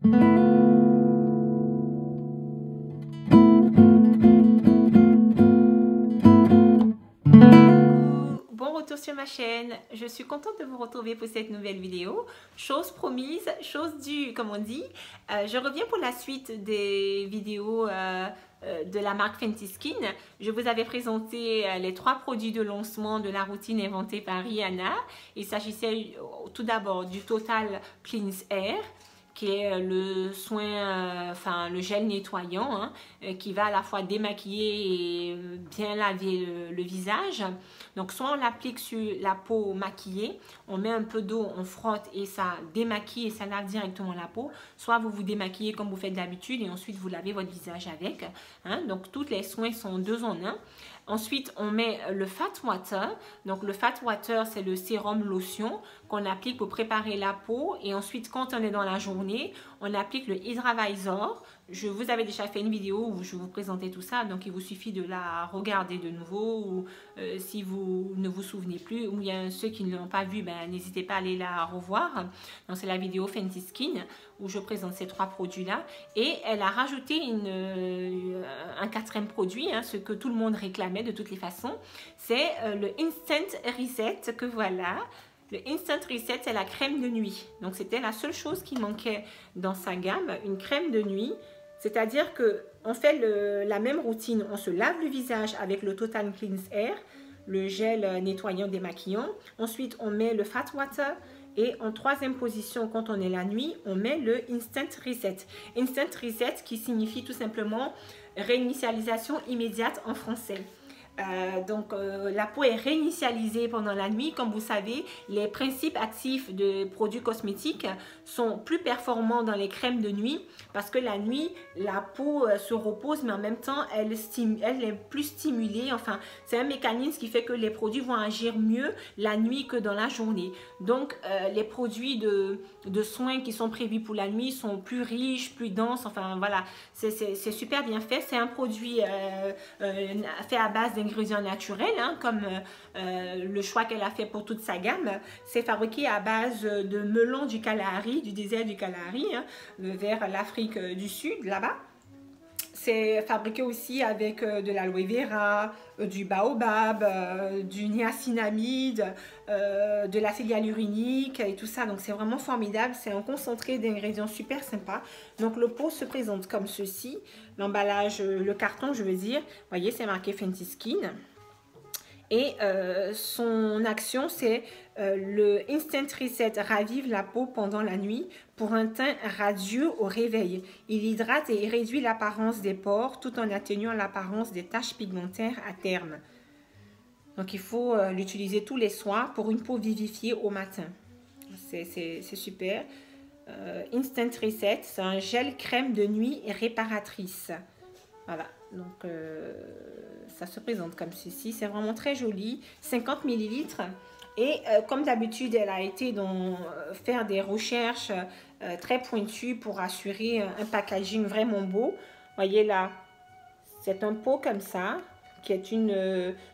Bon retour sur ma chaîne, je suis contente de vous retrouver pour cette nouvelle vidéo. Chose promise, chose due, comme on dit. Je reviens pour la suite des vidéos de la marque Fenty Skin. Je vous avais présenté les 3 produits de lancement de la routine inventée par Rihanna. Il s'agissait tout d'abord du Total Cleanse Air, qui est le soin, le gel nettoyant, qui va à la fois démaquiller et bien laver le visage. Donc, soit on l'applique sur la peau maquillée, on met un peu d'eau, on frotte et ça démaquille et ça lave directement la peau. Soit vous vous démaquillez comme vous faites d'habitude et ensuite vous lavez votre visage avec. Donc, tous les soins sont 2 en 1. Ensuite, on met le Fat Water. Donc, le Fat Water, c'est le sérum lotion qu'on applique pour préparer la peau. Et ensuite, quand on est dans la journée, on applique le Hydra-Visor. Je vous avais déjà fait une vidéo où je vous présentais tout ça. Donc, il vous suffit de la regarder de nouveau. Ou si vous ne vous souvenez plus, ou il y a ceux qui ne l'ont pas vu, n'hésitez pas à aller la revoir. Donc, c'est la vidéo Fenty Skin où je présente ces 3 produits-là. Et elle a rajouté un 4e produit, ce que tout le monde réclamait de toutes les façons. C'est le Instant Reset que voilà. Le Instant Reset, c'est la crème de nuit. Donc, c'était la seule chose qui manquait dans sa gamme, une crème de nuit. C'est-à-dire qu'on fait la même routine. On se lave le visage avec le Total Cleanse Air, le gel nettoyant démaquillant. Ensuite, on met le Fat Water. Et en 3e position, quand on est la nuit, on met le Instant Reset. Instant Reset qui signifie tout simplement réinitialisation immédiate en français. La peau est réinitialisée pendant la nuit. Comme vous savez, les principes actifs de produits cosmétiques sont plus performants dans les crèmes de nuit parce que la nuit, la peau se repose, mais en même temps, elle est plus stimulée. Enfin, c'est un mécanisme qui fait que les produits vont agir mieux la nuit que dans la journée. Donc, les produits de soins qui sont prévus pour la nuit sont plus riches, plus denses. Enfin, voilà, c'est super bien fait. C'est un produit fait à base d'ingrédients naturels, comme le choix qu'elle a fait pour toute sa gamme. C'est fabriqué à base de melon du Kalahari, du désert du Kalahari, vers l'Afrique du Sud, là-bas. C'est fabriqué aussi avec de l'aloe vera, du baobab, du niacinamide, de l'acide hyaluronique et tout ça. Donc, c'est vraiment formidable. C'est un concentré d'ingrédients super sympa. Donc, le pot se présente comme ceci. L'emballage, le carton, je veux dire. Vous voyez, c'est marqué Fenty Skin. Et son action, c'est le Instant Reset ravive la peau pendant la nuit pour un teint radieux au réveil. Il hydrate et réduit l'apparence des pores tout en atténuant l'apparence des taches pigmentaires à terme. Donc, il faut l'utiliser tous les soirs pour une peau vivifiée au matin. C'est super. Instant Reset, c'est un gel crème de nuit réparatrice. Voilà, donc ça se présente comme ceci. C'est vraiment très joli. 50 ml. Et comme d'habitude, elle a été faire des recherches très pointues pour assurer un packaging vraiment beau. Voyez là, c'est un pot comme ça, qui est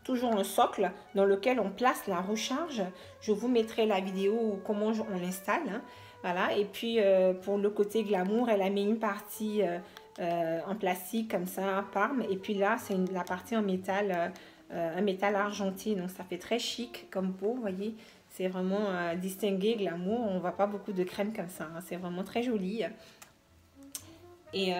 toujours un socle dans lequel on place la recharge. Je vous mettrai la vidéo comment on l'installe. Voilà, et puis pour le côté glamour, elle a mis une partie en plastique comme ça, Parme. Et puis là, c'est la partie en métal, un métal argenté. Donc, ça fait très chic comme peau, vous voyez. C'est vraiment distingué, glamour. On ne voit pas beaucoup de crème comme ça. C'est vraiment très joli. Et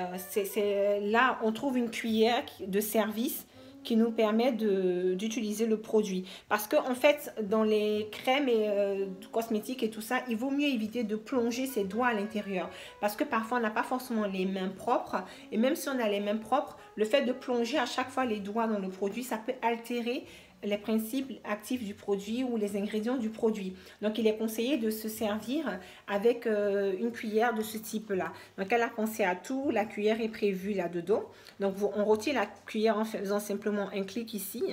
là, on trouve une cuillère de service qui nous permet d'utiliser le produit. Parce qu'en fait, dans les crèmes et cosmétiques et tout ça, il vaut mieux éviter de plonger ses doigts à l'intérieur. Parce que parfois, on n'a pas forcément les mains propres. Et même si on a les mains propres, le fait de plonger à chaque fois les doigts dans le produit, ça peut altérer les principes actifs du produit ou les ingrédients du produit. Donc, il est conseillé de se servir avec une cuillère de ce type-là. Donc, elle a pensé à tout. La cuillère est prévue là-dedans. Donc, on retire la cuillère en faisant simplement un clic ici.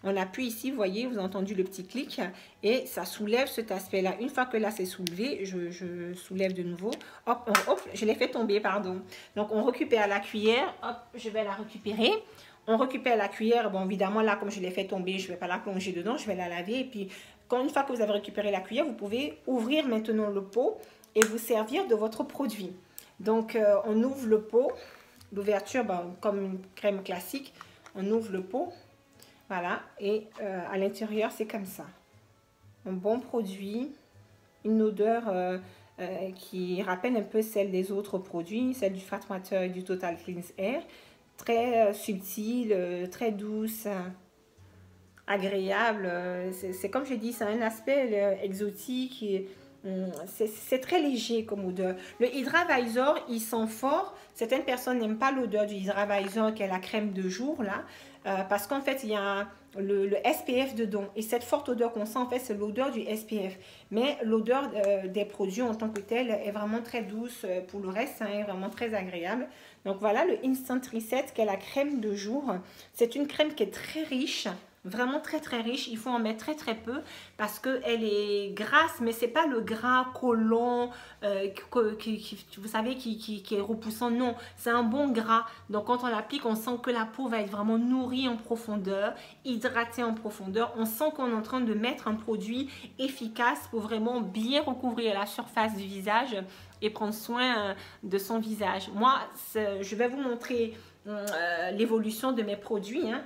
On appuie ici, vous voyez, vous avez entendu le petit clic. Et ça soulève cet aspect-là. Une fois que là, c'est soulevé, je soulève de nouveau. Hop, hop, je l'ai fait tomber, pardon. Donc, on récupère la cuillère. Hop, je vais la récupérer. On récupère la cuillère. Bon, évidemment, là, comme je l'ai fait tomber, je ne vais pas la plonger dedans. Je vais la laver. Et puis, une fois que vous avez récupéré la cuillère, vous pouvez ouvrir maintenant le pot et vous servir de votre produit. Donc, on ouvre le pot. L'ouverture, bon, comme une crème classique, on ouvre le pot. Voilà, et à l'intérieur, c'est comme ça. Un bon produit, une odeur qui rappelle un peu celle des autres produits, celle du Fat Water et du Total Cleanse Air. Très subtile, très douce, agréable. C'est comme je dis, c'est un aspect exotique. C'est très léger comme odeur. Le Hydra-Visor, il sent fort. Certaines personnes n'aiment pas l'odeur du Hydra-Visor, qui est la crème de jour, là. Parce qu'en fait, il y a le SPF dedans. Et cette forte odeur qu'on sent, en fait, c'est l'odeur du SPF. Mais l'odeur des produits en tant que tel est vraiment très douce. Pour le reste, c'est vraiment très agréable. Donc voilà, le Instant Reset, qui est la crème de jour. C'est une crème qui est très riche. Vraiment très très riche, il faut en mettre très peu parce qu'elle est grasse, mais c'est pas le gras collant, vous savez, qui est repoussant, non, c'est un bon gras. Donc quand on l'applique, on sent que la peau va être vraiment nourrie en profondeur, hydratée en profondeur. On sent qu'on est en train de mettre un produit efficace pour vraiment bien recouvrir la surface du visage et prendre soin de son visage. Moi, je vais vous montrer l'évolution de mes produits, hein.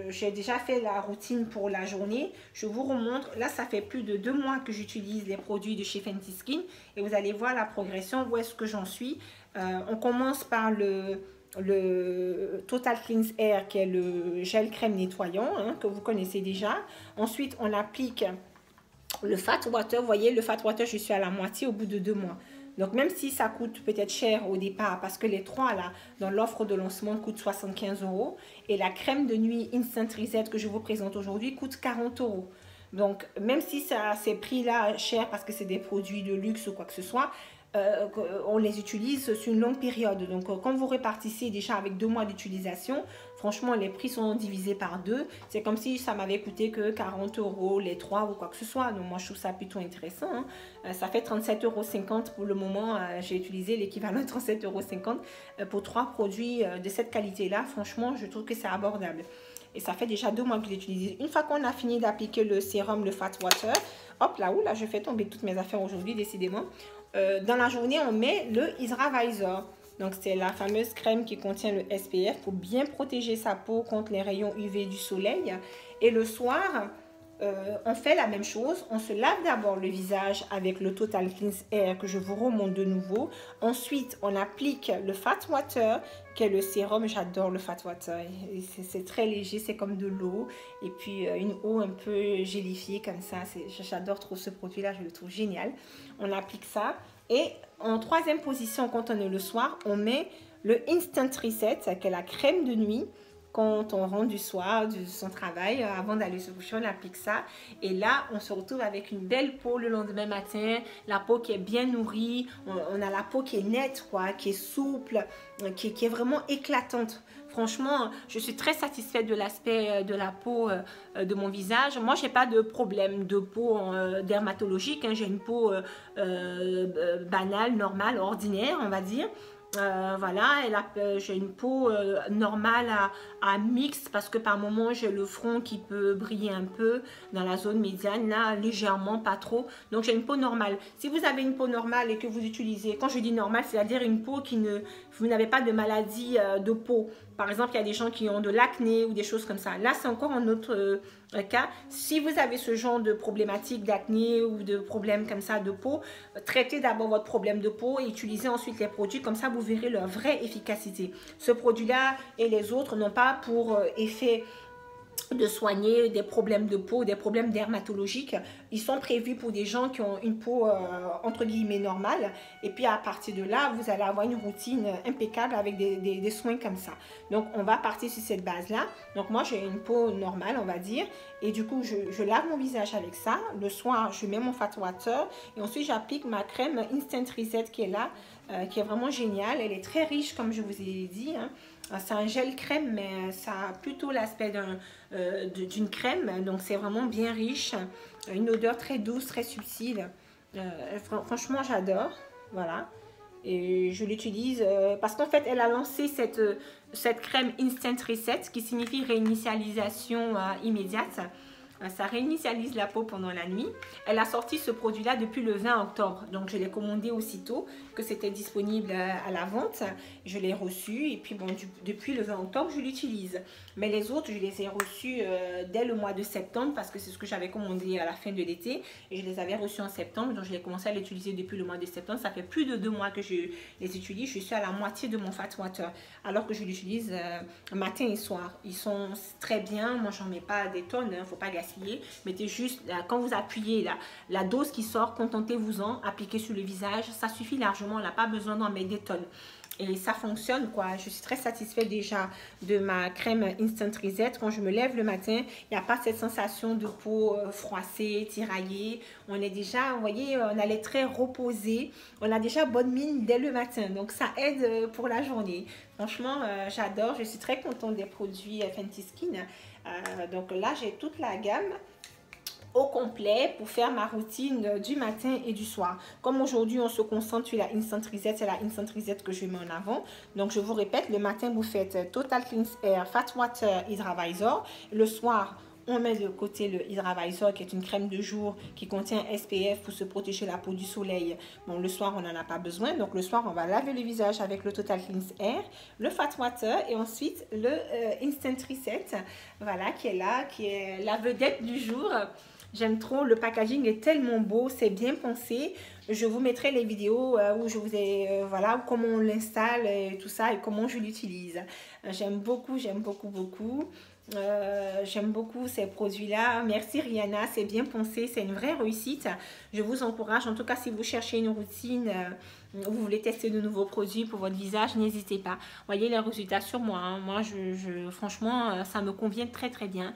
J'ai déjà fait la routine pour la journée. Je vous remontre. Là, ça fait plus de 2 mois que j'utilise les produits de chez Fenty Skin. Et vous allez voir la progression, où est-ce que j'en suis. On commence par le Total Cleanse Air, qui est le gel crème nettoyant, hein, que vous connaissez déjà. Ensuite, on applique le Fat Water. Vous voyez, le Fat Water, je suis à la moitié au bout de 2 mois. Donc, même si ça coûte peut-être cher au départ, parce que les trois, là, dans l'offre de lancement, coûtent 75 €. Et la crème de nuit Instant Reset que je vous présente aujourd'hui coûte 40 €. Donc, même si ces prix-là cher parce que c'est des produits de luxe ou quoi que ce soit, on les utilise sur une longue période. Donc, quand vous répartissez déjà avec 2 mois d'utilisation, franchement, les prix sont divisés par 2. C'est comme si ça m'avait coûté que 40 € les 3 ou quoi que ce soit. Donc, moi, je trouve ça plutôt intéressant, hein. Ça fait 37,50 € pour le moment. J'ai utilisé l'équivalent de 37,50 € pour 3 produits de cette qualité-là. Franchement, je trouve que c'est abordable. Et ça fait déjà 2 mois que je l'utilise. Une fois qu'on a fini d'appliquer le sérum, le Fat Water, hop là, je fais tomber toutes mes affaires aujourd'hui, décidément. Dans la journée, on met le Hydra-Visor. Donc, c'est la fameuse crème qui contient le SPF pour bien protéger sa peau contre les rayons UV du soleil. Et le soir, on fait la même chose. On se lave d'abord le visage avec le Total Cleanse Air que je vous remonte de nouveau. Ensuite, on applique le Fat Water, qui est le sérum. J'adore le Fat Water. C'est très léger, c'est comme de l'eau. Et puis, une eau un peu gélifiée comme ça. J'adore trop ce produit-là, je le trouve génial. On applique ça. Et en troisième position, quand on est le soir, on met le Instant Reset, qui est la crème de nuit. Quand on rentre du soir, de son travail, avant d'aller se coucher, on applique ça. Et là, on se retrouve avec une belle peau le lendemain matin. La peau qui est bien nourrie. On a la peau qui est nette, quoi, qui est souple, qui est vraiment éclatante. Franchement, je suis très satisfaite de l'aspect de la peau de mon visage. Moi, je n'ai pas de problème de peau dermatologique, hein. J'ai une peau banale, normale, ordinaire, on va dire. Voilà, j'ai une peau normale à mixte parce que par moment j'ai le front qui peut briller un peu dans la zone médiane, là légèrement, pas trop. Donc j'ai une peau normale. Si vous avez une peau normale et que vous utilisez, quand je dis normale, c'est-à-dire une peau vous n'avez pas de maladie de peau. Par exemple, il y a des gens qui ont de l'acné ou des choses comme ça. Là, c'est encore un autre cas. Si vous avez ce genre de problématique d'acné ou de problème comme ça de peau, traitez d'abord votre problème de peau et utilisez ensuite les produits. Comme ça, vous verrez leur vraie efficacité. Ce produit-là et les autres n'ont pas pour effet de soigner des problèmes de peau, des problèmes dermatologiques. Ils sont prévus pour des gens qui ont une peau entre guillemets normale. Et puis à partir de là, vous allez avoir une routine impeccable avec des soins comme ça. Donc on va partir sur cette base-là. Donc moi j'ai une peau normale, on va dire. Et du coup je lave mon visage avec ça. Le soir je mets mon Fat Water. Et ensuite j'applique ma crème Instant Reset qui est là, qui est vraiment géniale. Elle est très riche comme je vous ai dit, hein. C'est un gel crème, mais ça a plutôt l'aspect d'une crème. Donc, c'est vraiment bien riche. Une odeur très douce, très subtile. Franchement, j'adore. Voilà. Et je l'utilise parce qu'en fait, elle a lancé cette crème Instant Reset, qui signifie réinitialisation immédiate. Ça réinitialise la peau pendant la nuit. Elle a sorti ce produit-là depuis le 20 octobre. Donc, je l'ai commandé aussitôt que c'était disponible à la vente. Je l'ai reçu et puis bon, depuis le 20 octobre, je l'utilise. Mais les autres, je les ai reçus dès le mois de septembre parce que c'est ce que j'avais commandé à la fin de l'été. Et je les avais reçus en septembre. Donc, je l'ai commencé à l'utiliser depuis le mois de septembre. Ça fait plus de 2 mois que je les utilise. Je suis à la moitié de mon Fat Water alors que je l'utilise matin et soir. Ils sont très bien. Moi, j'en mets pas des tonnes. Faut pas gaspiller. Mettez juste, quand vous appuyez la dose qui sort, contentez-vous-en. Appliquez sur le visage. Ça suffit largement. On n'a pas besoin d'en mettre des tonnes. Et ça fonctionne quoi. Je suis très satisfaite déjà de ma crème Instant Reset. Quand je me lève le matin, il n'y a pas cette sensation de peau froissée, tiraillée. On est déjà, vous voyez, on a les traits reposés. On a déjà bonne mine dès le matin. Donc ça aide pour la journée. Franchement, j'adore. Je suis très contente des produits Fenty Skin. Donc là, j'ai toute la gamme au complet pour faire ma routine du matin et du soir. Comme aujourd'hui, on se concentre sur la Instant Reset, c'est la Instant Reset que je mets en avant. Donc, je vous répète, le matin, vous faites Total Cleanse Air Fat Water Hydra-Visor. Le soir, on met de côté le Hydra-Visor qui est une crème de jour qui contient SPF pour se protéger la peau du soleil. Bon, le soir, on n'en a pas besoin. Donc, le soir, on va laver le visage avec le Total Cleanse Air, le Fat Water et ensuite le Instant Reset. Voilà, qui est là, qui est la vedette du jour. J'aime trop, le packaging est tellement beau, c'est bien pensé. Je vous mettrai les vidéos où je vous ai, voilà, comment on l'installe et tout ça et comment je l'utilise. J'aime beaucoup, beaucoup. J'aime beaucoup ces produits-là. Merci Rihanna, c'est bien pensé, c'est une vraie réussite. Je vous encourage, en tout cas si vous cherchez une routine, vous voulez tester de nouveaux produits pour votre visage, n'hésitez pas. Voyez les résultats sur moi. Hein. Moi, franchement, ça me convient très très bien.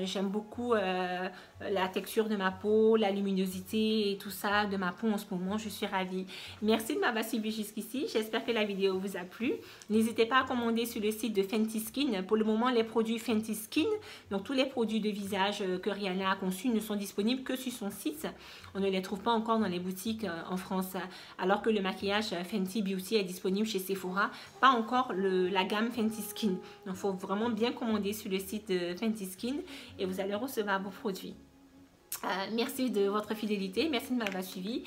J'aime beaucoup la texture de ma peau, la luminosité et tout ça de ma peau en ce moment. Je suis ravie. Merci de m'avoir suivi jusqu'ici. J'espère que la vidéo vous a plu. N'hésitez pas à commander sur le site de Fenty Skin. Pour le moment, les produits Fenty Skin, donc tous les produits de visage que Rihanna a conçus ne sont disponibles que sur son site. On ne les trouve pas encore dans les boutiques en France, alors que le maquillage Fenty Beauty est disponible chez Sephora, pas encore la gamme Fenty Skin. Donc, il faut vraiment bien commander sur le site de Fenty Skin et vous allez recevoir vos produits. Merci de votre fidélité, merci de m'avoir suivi.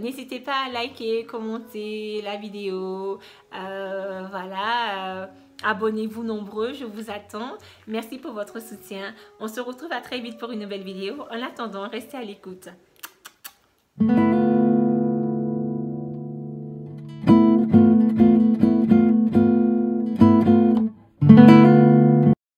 N'hésitez pas à liker, commenter la vidéo, voilà. Abonnez-vous nombreux, je vous attends. Merci pour votre soutien. On se retrouve à très vite pour une nouvelle vidéo. En attendant, restez à l'écoute.